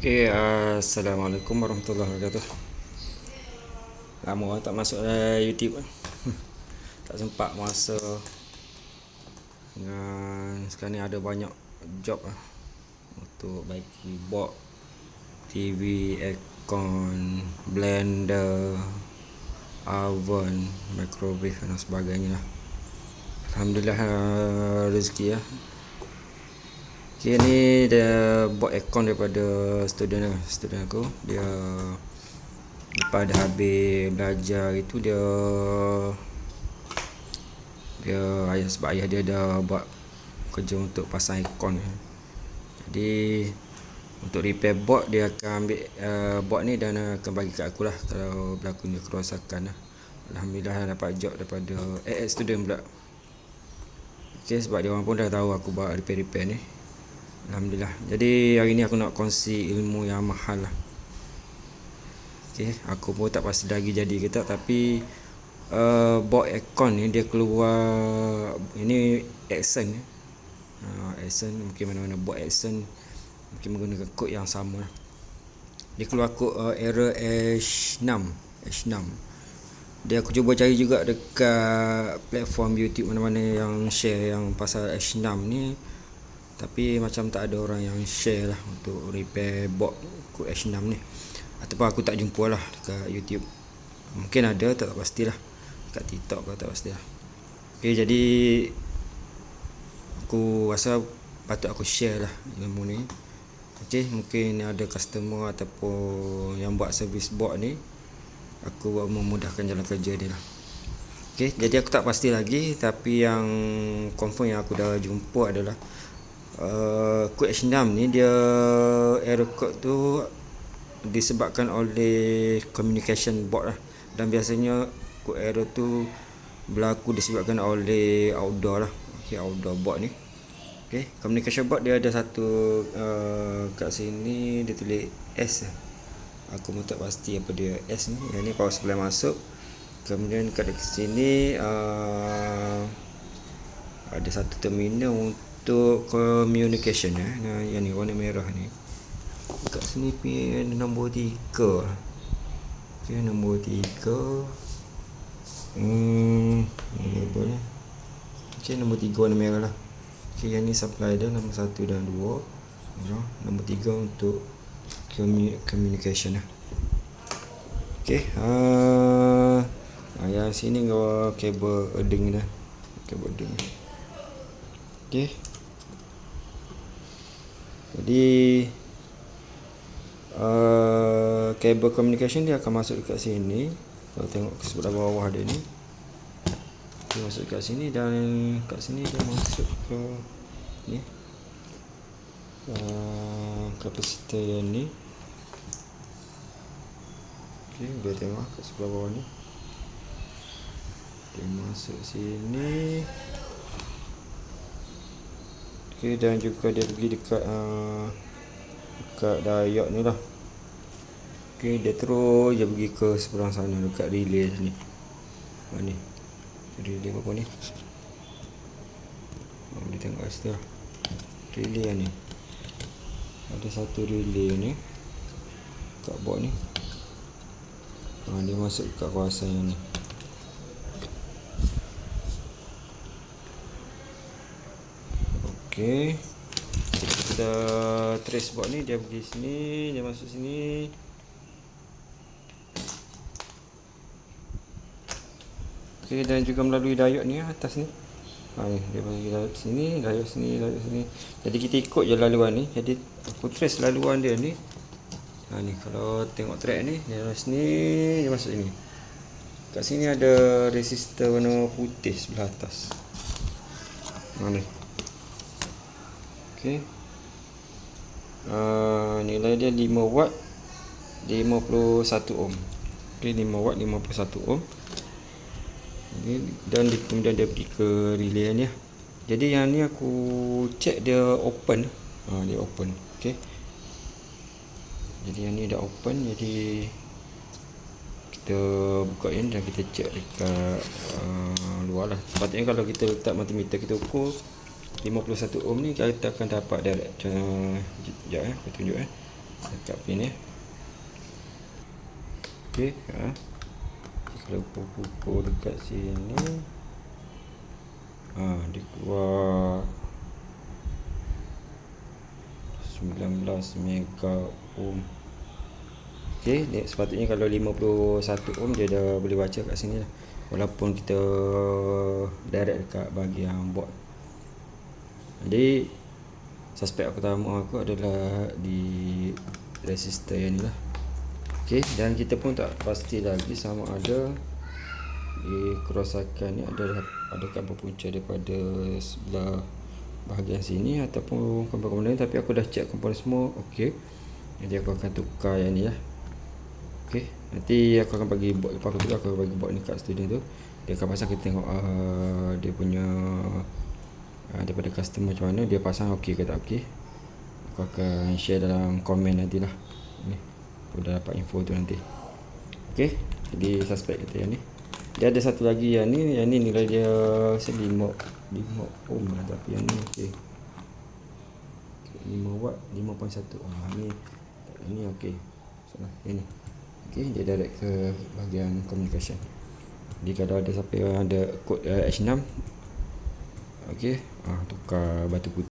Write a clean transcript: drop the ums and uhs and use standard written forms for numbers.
Assalamualaikum warahmatullahi wabarakatuh. Lama tak masuk YouTube kan. Tak sempat masa. Dan sekarang ni ada banyak job lah untuk baik keyboard, TV, aircon, blender, oven, microwave dan sebagainya lah. Alhamdulillah rezeki lah. Okay, ni dia buat aircon daripada student aku. Dia lepas dah habis belajar itu sebab ayah dia dah buat kerja untuk pasang aircon. Jadi untuk repair board dia akan ambil board ni dan akan bagi kat aku lah kalau berlakunya kerosakan lah. Alhamdulillah dapat job daripada student pula. Okay, sebab dia orang pun dah tahu aku buat repair ni. Alhamdulillah. Jadi hari ni aku nak kongsi ilmu yang mahal lah. Okay, aku pun tak pasti lagi jadi ke tak, tapi board aircon ni dia keluar, ini Epson ni. Epson mungkin mana-mana board Epson mungkin menggunakan kod yang sama lah. Dia keluar kod error H6. Dia aku cuba cari juga dekat platform YouTube mana-mana yang share yang pasal H6 ni, tapi macam tak ada orang yang share lah untuk repair board kod H6 ni. Ataupun aku tak jumpa lah dekat YouTube. Mungkin ada, tak pastilah. Dekat TikTok ke tak pastilah. Okay, jadi aku rasa patut aku share lah ilmu ni. Okay, mungkin ada customer ataupun yang buat servis board ni, aku memudahkan jalan kerja dia lah. Okay, jadi aku tak pasti lagi, tapi yang confirm yang aku dah jumpa adalah kod H6 ni dia error code tu disebabkan oleh communication board lah. Dan biasanya kod error tu berlaku disebabkan oleh outdoor lah. Okay, outdoor board ni. Okay, communication board dia ada satu kat sini dia tulis S. Aku pun tak pasti apa dia S ni. Yang ni power supply masuk. Kemudian kat sini ada satu terminal untuk communication yang ni warna merah ni. Kat sini pin nombor 3. Okay, nombor 3. Ni label ni. Okay, nombor 3 warna merah lah. Okay, yang ni supply dia nombor 1 dan 2. Nombor 3 untuk communication lah. Okay, yang sini kabel erding dah. Kabel erding. Okay. Jadi kabel communication dia akan masuk dekat sini. Kalau tengok ke sebelah bawah dia ni, dia masuk dekat sini, dan kat sini dia masuk ke ni kapasitor yang ni. Okay, boleh tengok kat sebelah bawah ni, dia masuk sini. Okay, dan juga dia pergi dekat diode ni lah. Okay, dia terus dia pergi ke seberang sana dekat relay ni. Ni relay apa ni? Boleh tengok kat situ lah. Relay ni. Ada satu relay ni kat board ni. Dia masuk kat kawasan yang ni. Okay, kita trace board ni, dia pergi sini, dia masuk sini. Okay, dan juga melalui diode ni atas ni. Ni dia bagi diode sini, diode sini, diode sini. Jadi kita ikut je laluan ni. Jadi aku trace laluan dia ni. Ni kalau tengok track ni, dia masuk sini, dia masuk sini. Kat sini ada resistor warna putih sebelah atas. Ni. Okay. Nilai dia 5 watt 51 ohm. Okay, 5 watt 51 ohm. Dan kemudian dia pergi ke relay ni. Jadi yang ni aku check dia open. Dia open. Okay. Jadi yang ni dah open. Jadi kita buka ni dan kita check dekat luar lah. Sepatutnya kalau kita letak multimeter kita ukur 51 ohm ni, kita akan dapat direct. Sekejap aku tunjuk dekat pin ni. Okey, kalau pukul dekat sini, dia keluar 19 mega ohm. Okey, sepatutnya kalau 51 ohm dia dah boleh baca kat sini lah. Walaupun kita direct dekat bahagian board. Jadi suspek pertama aku adalah di resistor yang ni lah. Okey, dan kita pun tak pasti lagi sama ada di kerosakan ni adakah berpunca daripada sebelah bahagian sini ataupun komponen lain, tapi aku dah check komponen semua okey. Jadi aku akan tukar yang ni lah. Okey, nanti aku akan bagi board, lepas aku akan bagi board ni kat student tu. Dia akan pasang, kita tengok dia punya daripada customer macam mana, dia pasang okey ke tak okey. Aku akan share dalam komen nanti lah. Ni aku dah dapat info tu nanti. Okey, jadi suspek kita yang ni. Dia ada satu lagi yang ni nilai dia 5 ohm lah, tapi yang ni okey. 5 watt 5.1. Ni okey. Salah yang ni. Okey, dia direct ke bahagian communication. Jadi kalau ada siapa yang ada kod H6, okey, tukar batu putih.